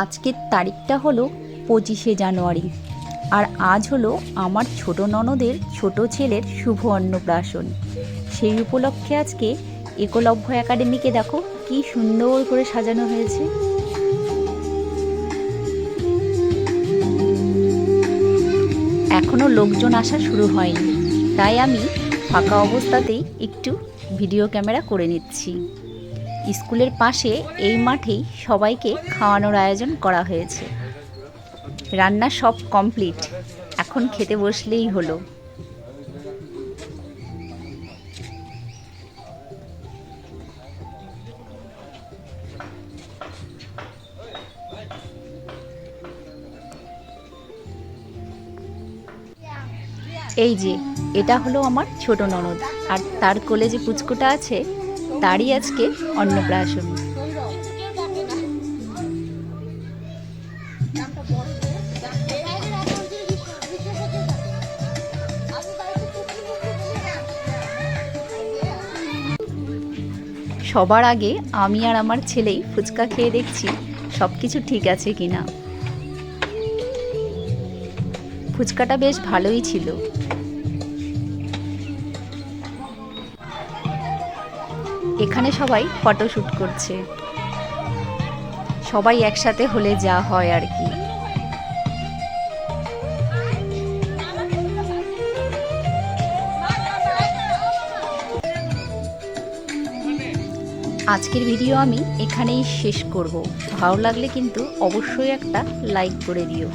আজকের তারিখটা হলো 25শে জানুয়ারি। আর আজ হলো আমার ছোট ননদের ছোট ছেলের শুভ অন্নপ্রাশন। সেই উপলক্ষে আজকে একলব্য একাডেমিকে দেখো কি সুন্দর করে সাজানো হয়েছে। এখনো লোকজন আসা শুরু হয়নি, তাই আমি ফাঁকা অবস্থাতেই একটু ভিডিও ক্যামেরা করে নিচ্ছি। স্কুলের পাশে এই মাঠেই সবাইকে খাওয়ানোর আয়োজন করা হয়েছে। রান্না সব কমপ্লিট, এখন খেতে বসলেই হলো। এই যে এটা হলো আমার ছোট ননদ, আর তার কোলে যে পুচকুটা আছে তারই আজকে অন্নপ্রাশন। সবার আগে আমি আর আমার ছেলেই ফুচকা খেয়ে দেখছি সব কিছু ঠিক আছে কিনা। ফুচকাটা বেশ ভালোই ছিল। এখানে সবাই ফটোশ্যুট করছে, সবাই একসাথে হলে যা হয় আর কি। আজকের ভিডিও আমি এখানেই শেষ করব। ভালো লাগলে কিন্তু অবশ্যই একটা লাইক করে দিও।